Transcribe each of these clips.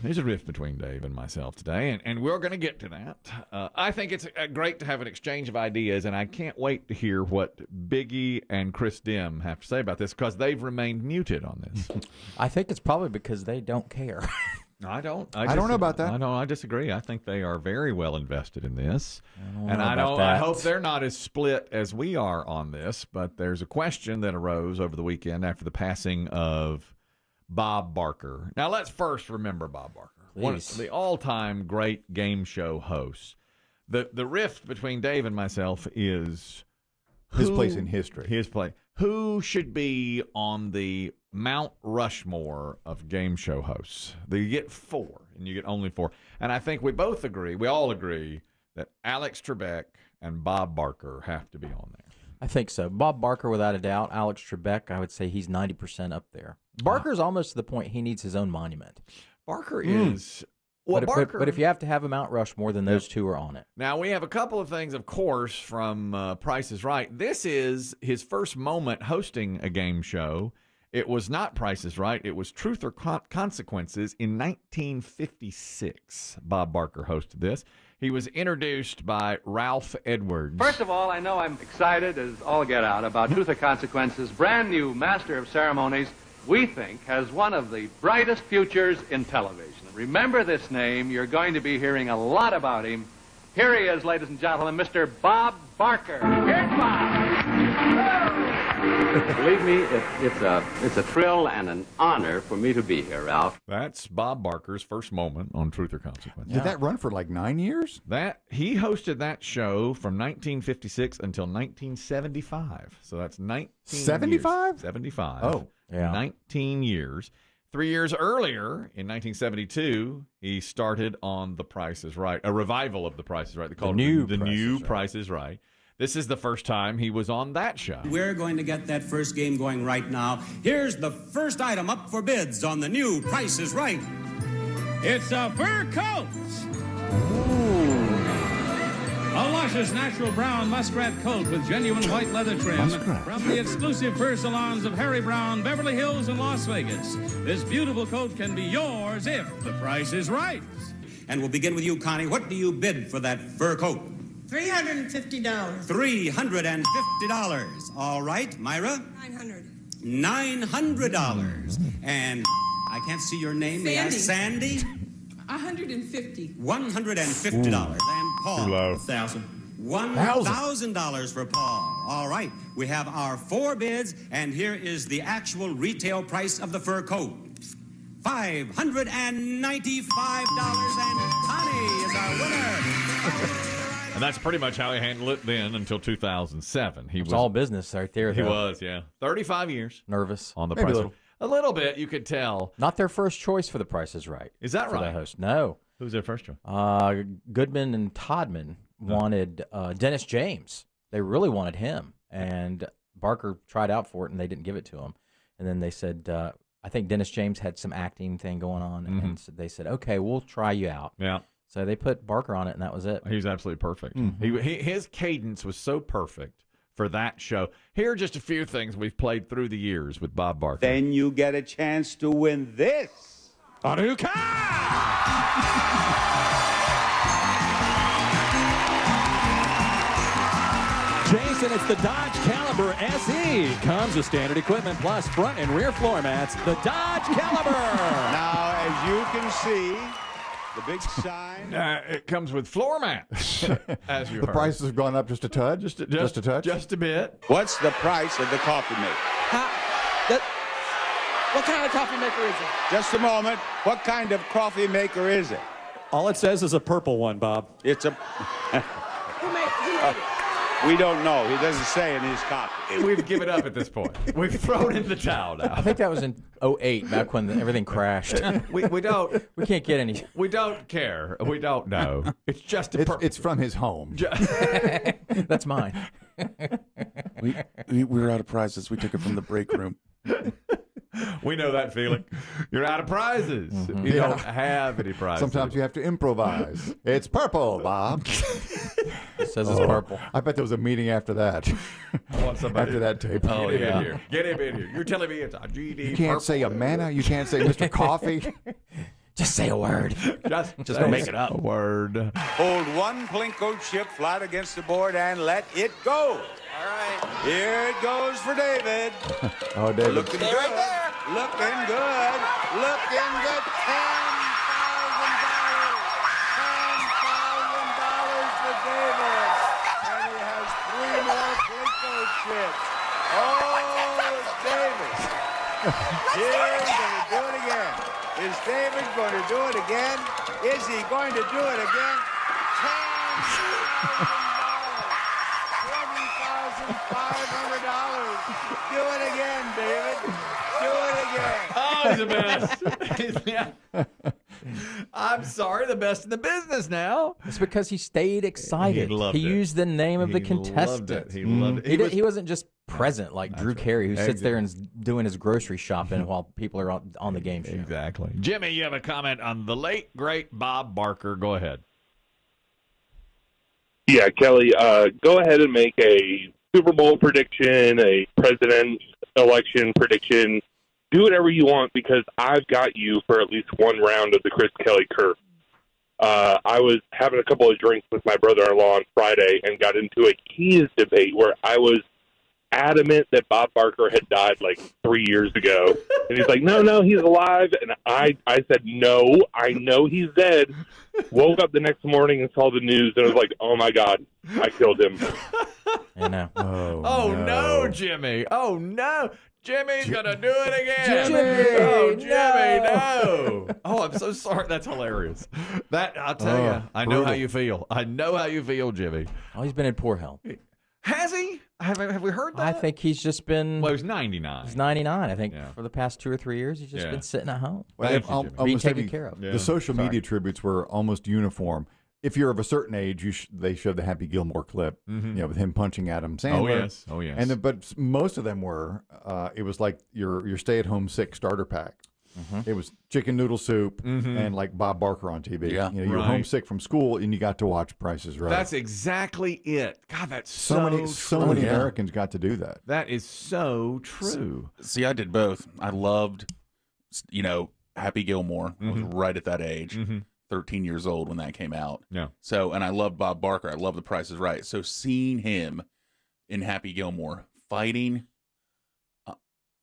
There's a rift between Dave and myself today, and we're going to get to that. I think it's great to have an exchange of ideas, and I can't wait to hear what Biggie and Chris Demm have to say about this, because they've remained muted on this. I think it's probably because they don't care. I don't know about that. I disagree. I think they are very well invested in this. I I hope they're not as split as we are on this, but there's a question that arose over the weekend after the passing of Bob Barker. Now, let's first remember Bob Barker, one of the all-time great game show hosts. The rift between Dave and myself is his place in history. His place. Who should be on the Mount Rushmore of game show hosts? You get 4, and you get only 4. And I think we all agree, that Alex Trebek and Bob Barker have to be on there. I think so. Bob Barker, without a doubt. Alex Trebek, I would say he's 90% up there. Barker's almost to the point he needs his own monument. Barker is... Well, but if you have to have a Mount Rushmore, then those two are on it. Now, we have a couple of things, of course, from Price is Right. This is his first moment hosting a game show. It was not Price is Right. It was Truth or Consequences in 1956. Bob Barker hosted this. He was introduced by Ralph Edwards. First of all, I know I'm excited as all get out about Truth or Consequences. Brand new master of ceremonies, we think, has one of the brightest futures in television. Remember this name. You're going to be hearing a lot about him. Here he is, ladies and gentlemen, Mr. Bob Barker. Here's Bob. Believe me, it's a thrill and an honor for me to be here, Ralph. That's Bob Barker's first moment on Truth or Consequences. Did that run for like 9 years? He hosted that show from 1956 until 1975. So that's 19 75? years. 75. Oh, yeah. 19 years. 3 years earlier, in 1972, he started on The Price is Right, a revival of The Price is Right. They called it the new Price is Right. This is the first time he was on that show. We're going to get that first game going right now. Here's the first item up for bids on the new Price is Right. It's a fur coat. A luscious natural brown muskrat coat with genuine white leather trim from the exclusive fur salons of Harry Brown, Beverly Hills, and Las Vegas. This beautiful coat can be yours if the price is right. And we'll begin with you, Connie. What do you bid for that fur coat? $350. $350. All right, Myra? $900. $900. And I can't see your name. May I? Sandy? $150. $150. And Paul? $1,000. $1,000 for Paul. All right. We have our 4 bids, and here is the actual retail price of the fur coat. $595, and Connie is our winner. And that's pretty much how he handled it then until 2007. He was all business right there. He was, yeah. 35 years. Nervous. On the Maybe Price. a little. A little bit, you could tell. Not their first choice for The Price is Right. Is that for right? The host. No. Who's their first choice? Goodman and Todman wanted Dennis James. They really wanted him. And Barker tried out for it, and they didn't give it to him. And then they said, I think Dennis James had some acting thing going on. And so they said, okay, we'll try you out. Yeah. So they put Barker on it, and that was it. He was absolutely perfect. His cadence was so perfect for that show. Here are just a few things we've played through the years with Bob Barker. Then you get a chance to win this. A new car! Jason, it's the Dodge Caliber SE. Comes with standard equipment plus front and rear floor mats. The Dodge Caliber. Now, as you can see, the big sign. It comes with floor mats, as you The heard. prices have gone up just a touch? Just a touch? Just a bit. What's the price of the coffee maker? What kind of coffee maker is it? Just a moment. What kind of coffee maker is it? All it says is a purple one, Bob. It's a... Who made it? We don't know. He doesn't say in his copy. We've given up at this point. We've thrown in the towel now. I think that was in 2008, back when everything crashed. We don't. We can't get any. We don't care. We don't know. It's just It's from his home. That's mine. We were out of prizes. We took it from the break room. We know that feeling. You're out of prizes. You don't have any prizes. Sometimes you have to improvise. It's purple, Bob. It says it's purple. I bet there was a meeting after that. I want somebody After that tape. Oh, get him in here. Get him in here. You're telling me it's a GD You can't purple. say a manna. You can't say Mr. Coffee. Just say a word. Just gonna make it up. A word. Hold one Plinko chip flat against the board and let it go. All right. Here it goes for David. Oh, David. Looking good. Looking good. Looking good. $10,000 for David. And he has 3 more Plinko chips. Oh, David. Here's going to do it again. Is David going to do it again? Is he going to do it again? $20,500. Do it again, David. Do it again. Oh, he's the best. Yeah. I'm sorry, the best in the business now. It's because he stayed excited. He loved it. used the name of the He contestant. loved it. He loved it. He wasn't just present like Drew Carey, who sits there and is doing his grocery shopping while people are on the game show. Exactly. Jimmy, you have a comment on the late, great Bob Barker. Go ahead. Yeah, Kelly, go ahead and make a Super Bowl prediction, a president election prediction. Do whatever you want because I've got you for at least one round of the Chris Kelly curve. I was having a couple of drinks with my brother-in-law on Friday and got into a heated debate where I was adamant that Bob Barker had died like 3 years ago. And he's like, no, he's alive. And I said, no, I know he's dead. Woke up the next morning and saw the news and I was like, oh, my God, I killed him. I know. Oh, no, Jimmy. Oh, no. Jimmy's going to do it again. Jimmy, oh, Jimmy, no. Oh, I'm so sorry. That's hilarious. That, I'll tell you, I know how you feel. I know how you feel, Jimmy. Oh, he's been in poor health. Has he? Have we heard that? I think he's just been. Well, he was 99. He's 99. I think for the past 2 or 3 years, he's just been sitting at home. Being taken care of. The social media tributes were almost uniform. If you're of a certain age, they showed the Happy Gilmore clip, with him punching Adam Sandler. Oh yes. And but most of them were, it was like your stay-at-home sick starter pack. It was chicken noodle soup and like Bob Barker on TV. Yeah. You were homesick from school and you got to watch Price is Right. That's exactly it. God, that's so many Americans got to do that. That is so true. See, I did both. I loved, Happy Gilmore. I was right at that age. 13 years old when that came out. Yeah. So, and I loved Bob Barker. I love The Price is Right. So seeing him in Happy Gilmore fighting,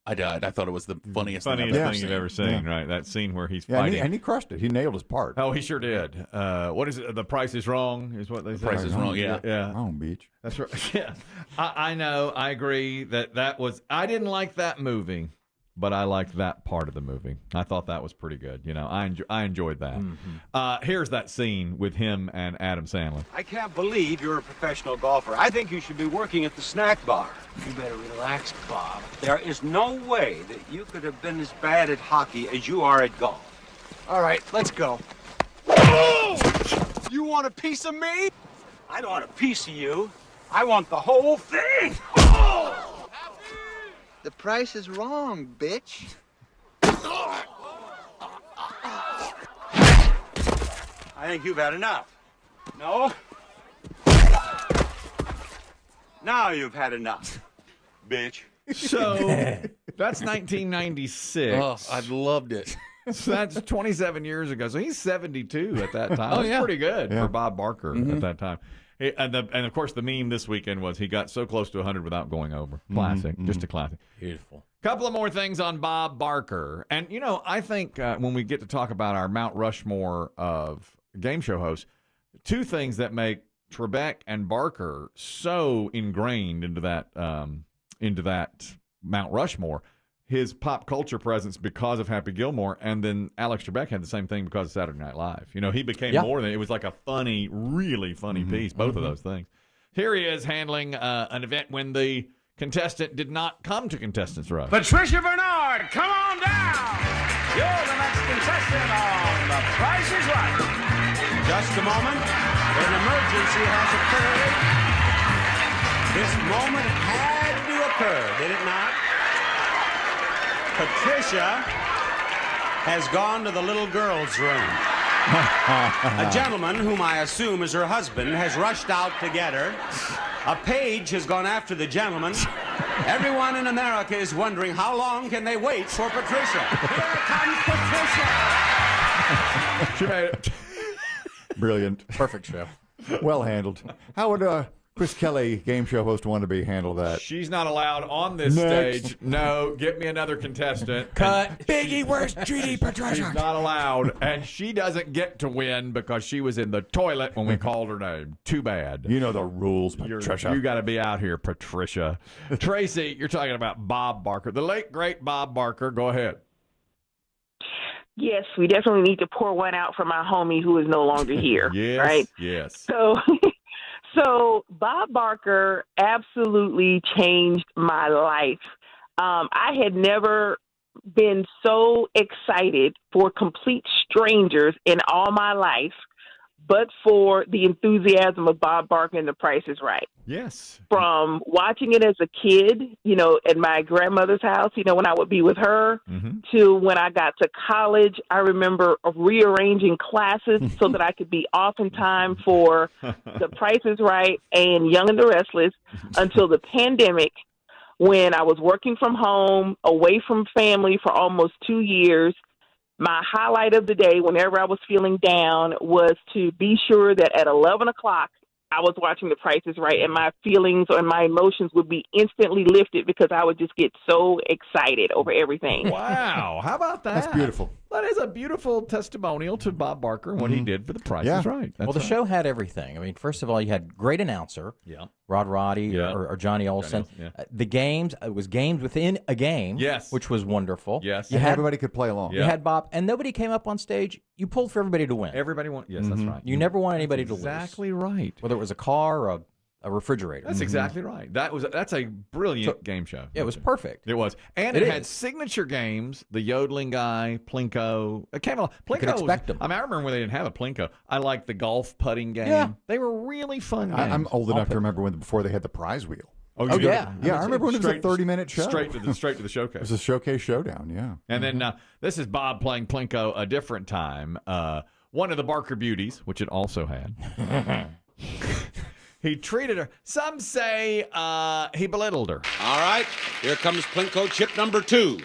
I died. I thought it was the funniest thing you've ever seen, right? That scene where he's fighting. And he crushed it. He nailed his part. Oh, he sure did. What is it? The Price is Wrong is what they say. Price is Wrong, yeah. Wrong, Beach. That's right. Yeah. I know. I agree that was, I didn't like that movie, but I liked that part of the movie. I thought that was pretty good. I enjoyed that. Here's that scene with him and Adam Sandler. I can't believe you're a professional golfer. I think you should be working at the snack bar. You better relax, Bob. There is no way that you could have been as bad at hockey as you are at golf. All right, let's go. You want a piece of me? I don't want a piece of you. I want the whole thing. The price is wrong, bitch. I think you've had enough. No? Now you've had enough, bitch. So that's 1996. Oh, I loved it. So that's 27 years ago. So he's 72 at that time. Oh, That's pretty good for Bob Barker at that time. And of course, the meme this weekend was he got so close to 100 without going over. Classic. Just a classic. Beautiful. Couple of more things on Bob Barker. And, I think when we get to talk about our Mount Rushmore of game show hosts, two things that make Trebek and Barker so ingrained into that Mount Rushmore, his pop culture presence because of Happy Gilmore, and then Alex Trebek had the same thing because of Saturday Night Live. He became more than, it was like a funny, really funny piece, both of those things. Here he is handling an event when the contestant did not come to Contestants Rush. Patricia Bernard, come on down. You're the next contestant on The Price is Right. Just a moment. An emergency has occurred. This moment had to occur, did it not? Patricia has gone to the little girl's room. A gentleman, whom I assume is her husband, has rushed out to get her. A page has gone after the gentleman. Everyone in America is wondering how long can they wait for Patricia. Here comes Patricia. She made it. Brilliant. Perfect show. Well handled. How would Chris Kelly, game show host, want to be handle that? She's not allowed on this Next. stage. No, get me another contestant. Cut. Biggie, where's Judy Patricia? She's not allowed, and she doesn't get to win because she was in the toilet when we called her name. Too bad. You know the rules, Patricia. You got to be out here, Patricia. Tracy, you're talking about Bob Barker, the late great Bob Barker. Go ahead. Yes, we definitely need to pour one out for my homie who is no longer here. Yes, right? yes. So Bob Barker absolutely changed my life. I had never been so excited for complete strangers in all my life, but for the enthusiasm of Bob Barker and The Price is Right. Yes. From watching it as a kid, at my grandmother's house, when I would be with her, to when I got to college, I remember rearranging classes so that I could be off in time for The Price is Right and Young and the Restless until the pandemic, when I was working from home, away from family for almost 2 years. My highlight of the day, whenever I was feeling down, was to be sure that at 11 o'clock, I was watching The Price is Right, and my feelings and my emotions would be instantly lifted because I would just get so excited over everything. Wow. How about that? That's beautiful. That is a beautiful testimonial to Bob Barker and what he did for The Price is Right. Well, the show had everything. I mean, first of all, you had great announcer, Rod Roddy or Johnny Olson. The games, it was games within a game, which was wonderful. Yes. And everybody could play along. You had Bob, and nobody came up on stage. You pulled for everybody to win. Everybody won. Yes, that's right. You never want anybody to lose. Exactly right. Whether it was a car or a refrigerator. That's exactly right. That's a brilliant game show. It was perfect. It was. And it had signature games, the yodeling guy, Plinko. Plinko could expect them. I remember when they didn't have a Plinko. I liked the golf putting game. Yeah. They were really fun games. I'm old enough to remember before they had the prize wheel. Oh, yeah. Yeah, I remember when it was a 30-minute show. Straight to the showcase. It was a showcase showdown, yeah. And then this is Bob playing Plinko a different time. One of the Barker Beauties, which it also had. He treated her. Some say he belittled her. All right, here comes Plinko chip number 2.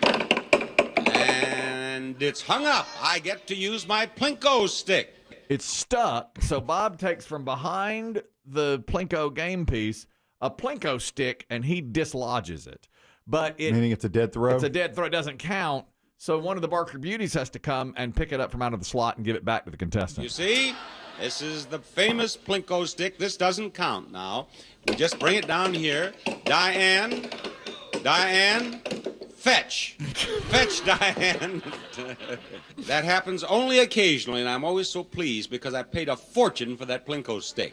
And it's hung up. I get to use my Plinko stick. It's stuck, so Bob takes from behind the Plinko game piece a Plinko stick, and he dislodges it. Meaning it's a dead throw? It's a dead throw. It doesn't count. So one of the Barker Beauties has to come and pick it up from out of the slot and give it back to the contestant. You see, this is the famous Plinko stick. This doesn't count now. We just bring it down here. Diane, fetch. Fetch, Diane. That happens only occasionally, and I'm always so pleased because I paid a fortune for that Plinko stick.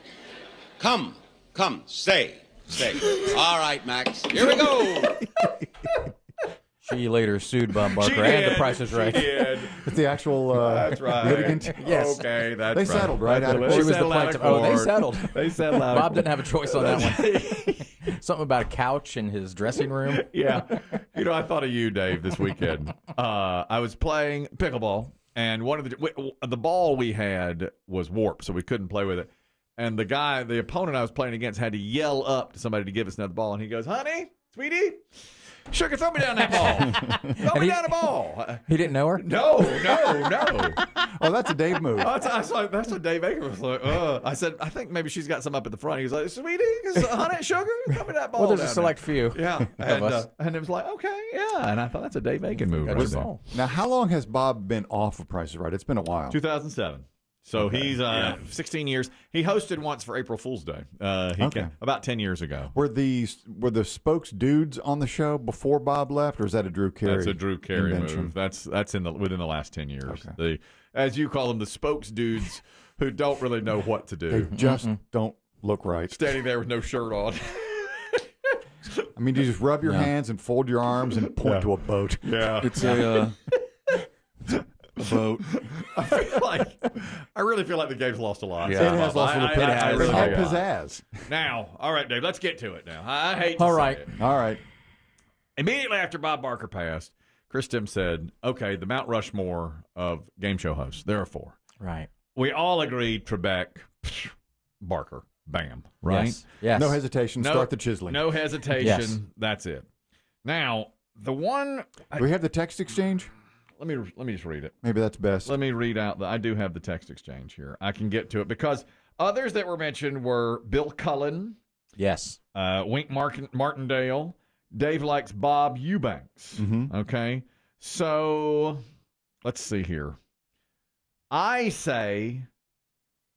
Come, stay. All right, Max, here we go. She later sued Bob Barker and The Price is Right. She did. It's the actual that's right. litigant? Yes. Okay, that's They settled, right? She was the plaintiff. Oh, they settled. They settled out. Bob didn't have a choice on that one. Something about a couch in his dressing room. Yeah. I thought of you, Dave, this weekend. I was playing pickleball, and one of the ball we had was warped, so we couldn't play with it. And the opponent I was playing against had to yell up to somebody to give us another ball, and he goes, "Honey, sweetie, sugar, throw me down that ball. Throw me down the ball." He didn't know her? No. Oh, that's a Dave move. That's what Dave Baker was like. I said, I think maybe she's got some up at the front. He was like, "Sweetie, honey, sugar, throw me that ball." Well, there's a down select there. few. Yeah. of us. And it was like, okay, yeah. And I thought that's a Dave Bacon move. Right there. Now, how long has Bob been off of Price is Right? It's been a while. 2007. So he's 16 years. He hosted once for April Fool's Day. About 10 years ago. Were the spokes dudes on the show before Bob left, or is that a Drew Carey? That's a Drew Carey invention? move. That's within the last 10 years. Okay. As you call them, the spokes dudes who don't really know what to do. They just don't look right. Standing there with no shirt on. I mean, you just rub your hands and fold your arms and point to a boat. Yeah. It's a boat. I really feel like the game's lost a lot. Yeah. It has lost a little bit. I really had pizzazz. Now, all right, Dave, let's get to it now. I hate to All say right. it. All right. Immediately after Bob Barker passed, Chris Demm said, okay, the Mount Rushmore of game show hosts, there are 4. Right. We all agreed Trebek, Barker, bam, right? Yes. No hesitation. Start the chiseling. No hesitation. Yes. That's it. Now, the one... Do we have the text exchange? Let me just read it. Maybe that's best. Let me read out I do have the text exchange here. I can get to it because others that were mentioned were Bill Cullen. Yes. Wink Martindale. Dave likes Bob Eubanks. Mm-hmm. Okay. So let's see here. I say,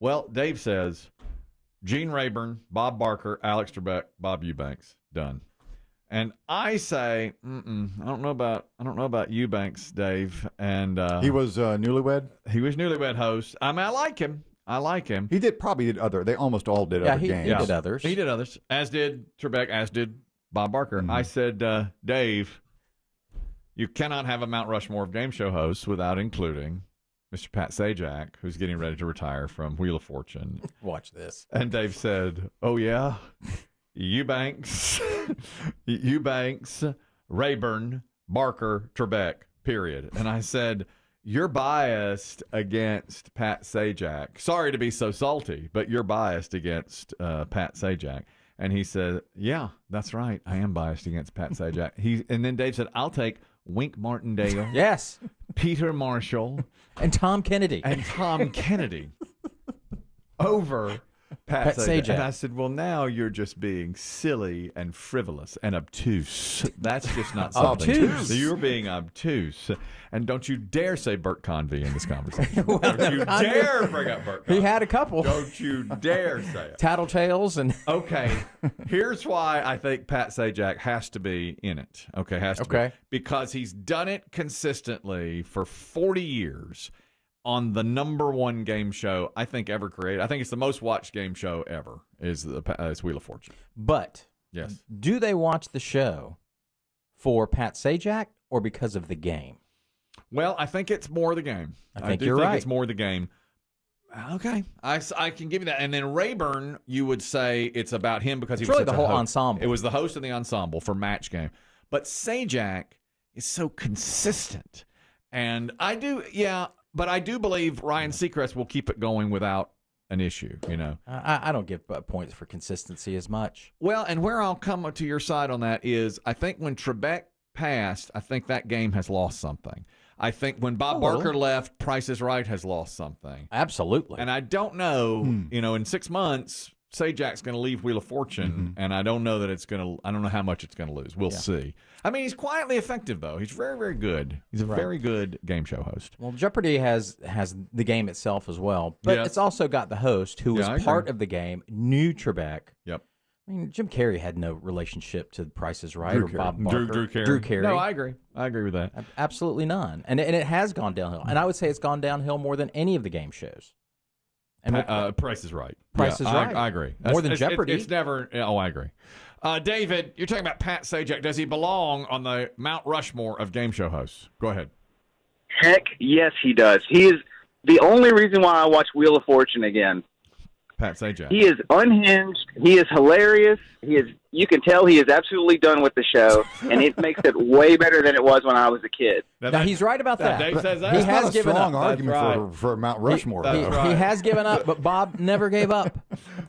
well, Dave says Gene Rayburn, Bob Barker, Alex Trebek, Bob Eubanks. Done. And I say, I don't know about Eubanks, Dave. And he was newlywed. He was newlywed host. I mean, I like him. He probably did other. They almost all did other games. He did others. He did others, as did Trebek, as did Bob Barker. Mm-hmm. I said, Dave, you cannot have a Mount Rushmore of game show hosts without including Mr. Pat Sajak, who's getting ready to retire from Wheel of Fortune. Watch this. And Dave said, oh, yeah, Eubanks, Rayburn, Barker, Trebek, period. And I said, you're biased against Pat Sajak. Sorry to be so salty, but you're biased against Pat Sajak. And he said, yeah, that's right. I am biased against Pat Sajak. And then Dave said, I'll take Wink Martindale. Yes. Peter Marshall. And Tom Kennedy. Over Pat Sajak. Sajak. And I said, well, now you're just being silly and frivolous and obtuse. That's just not something. Obtuse. You're being obtuse. And don't you dare say Bert Convey in this conversation. Don't you dare bring up Bert Convey. He had a couple. Don't you dare say it. Tattletales and... Okay. Here's why I think Pat Sajak has to be in it. Okay, has to be. Because he's done it consistently for 40 years on the number one game show I think ever created. I think it's the most watched game show ever is Wheel of Fortune. But yes, do they watch the show for Pat Sajak or because of the game? Well, I think it's more the game. I think do you're think right. It's more the game. Okay, I can give you that. And then Rayburn, you would say it's about him because It's he was really such the a whole host. ensemble. It was the host of the ensemble for Match Game. But Sajak is so consistent. And I do believe Ryan Seacrest will keep it going without an issue, you know. I don't give points for consistency as much. Well, and where I'll come to your side on that is I think when Trebek passed, I think that game has lost something. I think when Bob Barker left, Price is Right has lost something. Absolutely. And I don't know, you know, in 6 months, Sajak's going to leave Wheel of Fortune, and I don't know that it's going to, I don't know how much it's going to lose. We'll see. I mean, he's quietly effective, though. He's very, very good. He's a very good game show host. Well, Jeopardy has the game itself as well, but it's also got the host who was part of the game, knew Trebek. Yep. I mean, Jim Carrey had no relationship to Price is Right or Bob Barker. Drew Carey. No, I agree with that. Absolutely none. And it has gone downhill. And I would say it's gone downhill more than any of the game shows. And Price is Right. Price is Right. I agree. More than Jeopardy. It's never. Oh, I agree. David, you're talking about Pat Sajak. Does he belong on the Mount Rushmore of game show hosts? Go ahead. Heck, yes, he does. He is the only reason why I watch Wheel of Fortune again. Pat Sajak. He is unhinged. He is hilarious. You can tell he is absolutely done with the show, and it makes it way better than it was when I was a kid. Now he's right about that. Dave says that. He That's has not a given strong up. argument for Mount Rushmore. He has given up, but Bob never gave up.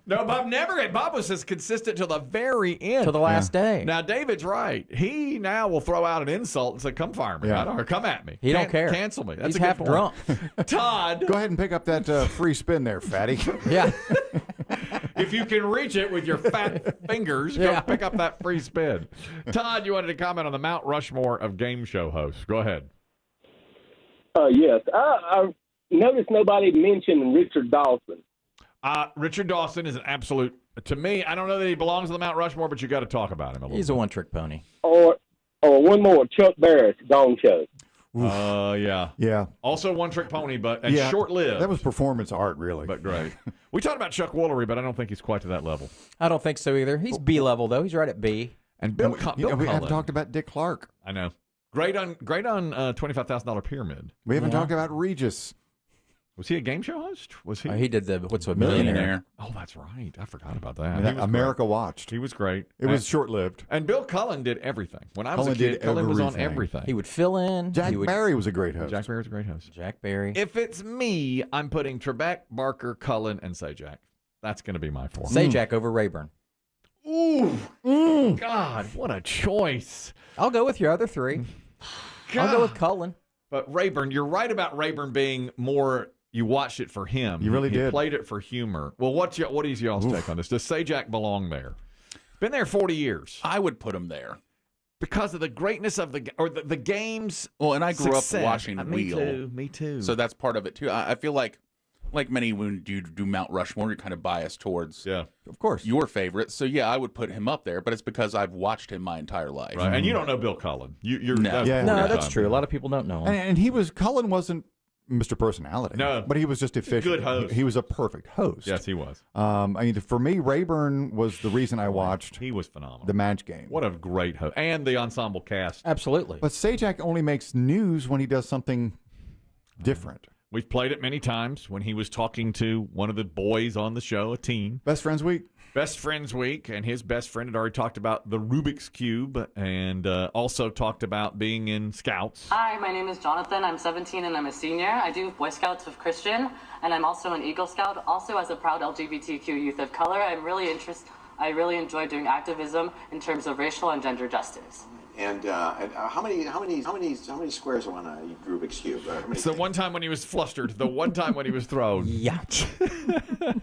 No, Bob never. Bob was as consistent till the very end. To the last day. Now, David's right. He now will throw out an insult and say, come fire me. Or come at me. He don't care. Cancel me. That's He's a good half point. drunk. Todd. Go ahead and pick up that free spin there, fatty. Yeah. If you can reach it with your fat fingers, go pick up that free spin. Todd, you wanted to comment on the Mount Rushmore of game show hosts. Go ahead. Yes. I noticed nobody mentioned Richard Dawson. Richard Dawson is an absolute, to me, I don't know that he belongs to the Mount Rushmore, but you got to talk about him a little He's bit. a one-trick pony. Or one more, Chuck Barris, Gong Show. Yeah. Also one-trick pony, but short-lived. That was performance art, really. But great. We talked about Chuck Woolery, but I don't think he's quite to that level. I don't think so either. He's B level though. He's right at B. And Bill we Cullen. haven't talked about Dick Clark. I know. Great on $25,000 Pyramid. We haven't talked about Regis. Was he a game show host? Was he? He did the What's a Millionaire. Oh, that's right. I forgot about that. Yeah, He was America great. watched. He was great. It was short-lived. And Bill Cullen did everything. When I was Cullen a kid, did Cullen was on everything. everything. He would fill in. Jack Barry was a great host. Jack Barry was a great host. Jack Barry. If it's me, I'm putting Trebek, Barker, Cullen, and Sajak. That's going to be my four. Sajak over Rayburn. Ooh. God, what a choice. I'll go with your other three. I'll go with Cullen. But Rayburn, you're right about Rayburn being more. You watched it for him. You really he did. Played it for humor. Well, what is y'all's take on this? Does Sajak belong there? Been there 40 years. I would put him there because of the greatness of the game's. Well, and I grew success. up watching Me Wheel. Me too. So that's part of it too. I feel like many when you do Mount Rushmore, you're kind of biased towards, of course, your favorite. So yeah, I would put him up there, but it's because I've watched him my entire life. Right, and you don't know Bill Cullen. You're no, that's true. A lot of people don't know him. And Cullen wasn't Mr. Personality. No. But he was just efficient. Good host. He was a perfect host. Yes, he was. For me, Rayburn was the reason I watched. He was phenomenal. The Match Game. What a great host. And the ensemble cast. Absolutely. But Sajak only makes news when he does something different. We've played it many times when he was talking to one of the boys on the show, a teen. Best Friends Week. Best Friends Week, and his best friend had already talked about the Rubik's Cube and also talked about being in Scouts. Hi, my name is Jonathan. I'm 17 and I'm a senior. I do Boy Scouts of Christian, and I'm also an Eagle Scout. Also, as a proud LGBTQ youth of color, I really enjoy doing activism in terms of racial and gender justice. And how many squares are on a Rubik's Cube? It's the one time when he was flustered. The one time when he was thrown. Yeah.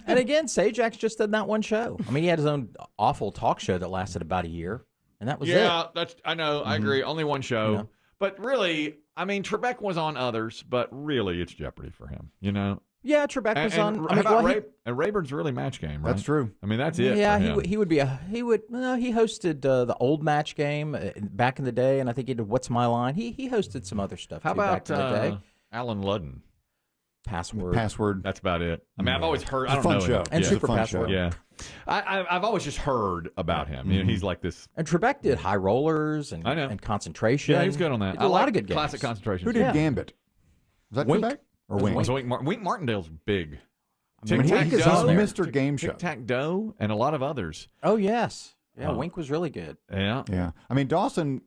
And again, Sajak's just done that one show. I mean, he had his own awful talk show that lasted about a year, and that was it. Yeah, I know. I agree. Only one show. You know? But really, I mean, Trebek was on others, but really it's Jeopardy for him, you know? Yeah, Trebek was on. And Rayburn's really Match Game, right? That's true. I mean, that's it. Yeah, for him. he hosted the old Match Game back in the day, and I think he did What's My Line. He hosted some other stuff. How too, about back in the day. Alan Ludden? Password. That's about it. I mean, I've always heard. It's I a don't fun know show. him. And Yeah. Super fun Password. show. Yeah, I've always just heard about him. You know, he's like this. And Trebek did High Rollers and I know. and Concentration. Yeah, he's good on that. He did a lot of good games. classic Concentration. Who did Gambit? Was that Wink. Trebek or It was Wink? Wink Martindale's big. I mean, Tic he's Tac Doe. Mr. Game Show. Tic Tac Doe and a lot of others. Oh yes, yeah. Wink was really good. Yeah, Yeah. I mean, Dawson,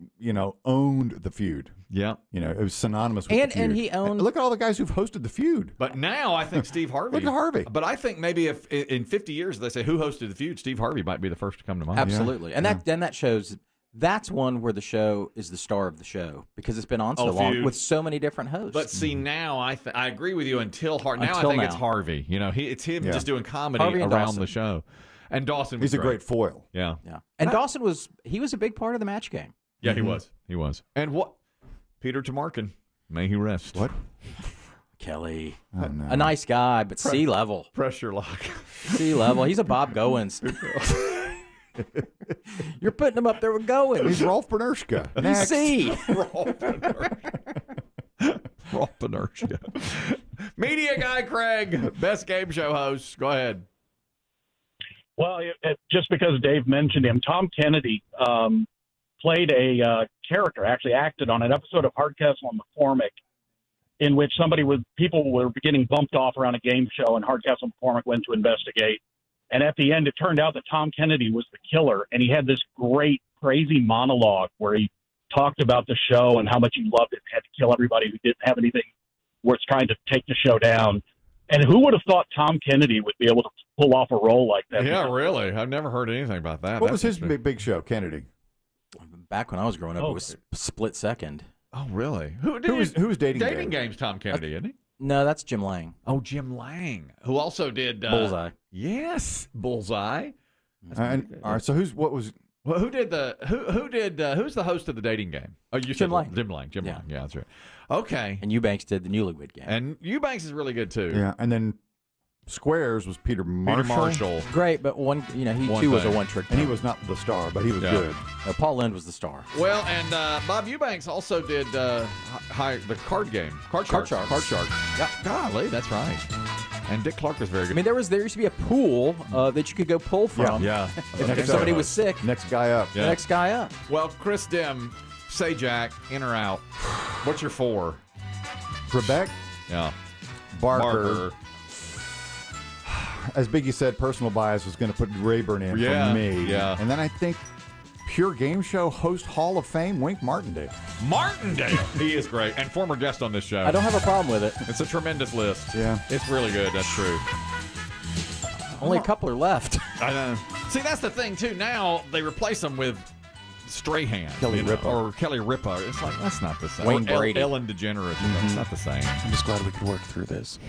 owned the feud. yeah. It was synonymous with And- the feud. and he owned- Look at all the guys who've hosted the feud. But now I think Steve Harvey. Look at Harvey. But I think maybe if in 50 years they say who hosted the feud, Steve Harvey might be the first to come to mind. Absolutely, and that shows. That's one where the show is the star of the show because it's been on so long Feud. with so many different hosts. But see, now I agree with you until Harvey. Now Until I think now. it's Harvey. It's him Yeah. just doing comedy Harvey and around Dawson. the show. And Dawson was He's a great foil. Yeah. yeah, and Dawson was a big part of the Match Game. Yeah, he was. He was. And what? Peter Tamarkin, may he rest. What? Kelly, Oh, no. a nice guy, but sea level. Pressure lock. Sea level. He's a Bob Goins. You're putting him up there with Goins. He's Rolf Penershka. He's Next. C. Rolf Inertia. Media guy Craig, best game show host. Go ahead. Well, just because Dave mentioned him, Tom Kennedy played a character, actually acted on an episode of Hardcastle and McCormick, in which people were getting bumped off around a game show, and Hardcastle and McCormick went to investigate. And at the end, it turned out that Tom Kennedy was the killer, and he had this great, crazy monologue where he talked about the show and how much he loved it and had to kill everybody who didn't have anything worth trying to take the show down. And who would have thought Tom Kennedy would be able to pull off a role like that? Yeah, really. I've never heard anything about that. What was his big show, Kennedy? Back when I was growing up, it was Split Second. Oh, really? Who was dating Dating Games? Games? Tom Kennedy, isn't he? No, that's Jim Lang. Oh, Jim Lang, who also did Bullseye. Yes, Bullseye. All right. So who's who's the host of the Dating Game? Oh, you Jim said Lang. Jim Lang. Yeah, that's right. Okay. And Eubanks did the Newlywed Game. And Eubanks is really good too. Yeah, and then Squares was Peter Marshall. Great, but he One too was a thing. one-trick. And he was not the star, but he was Yeah. good. Paul Lynde was the star. Well, and Bob Eubanks also did the card game, Card Shark. Yeah, golly, that's right. And Dick Clark was very good. I mean, there used to be a pool that you could go pull from. Yeah. If somebody was sick, Next guy up. the next guy up. Well, Chris Demm, Sajak, in or out? What's your four? Trebek, Yeah. Barker. As Biggie said, personal bias was going to put Rayburn in Yeah, for me. yeah. And then I think pure game show host Hall of Fame, Wink Martindale. Martindale. He is great. And former guest on this show. I don't have a problem with it. It's a tremendous list. Yeah. It's really good. That's true. Only a couple are left. I know. See, that's the thing, too. Now they replace them with Strahan, Kelly Ripa. or Kelly Ripa. It's like that's not the same. Wayne Or Brady. Ellen DeGeneres. That's not the same. I'm just glad we could work through this.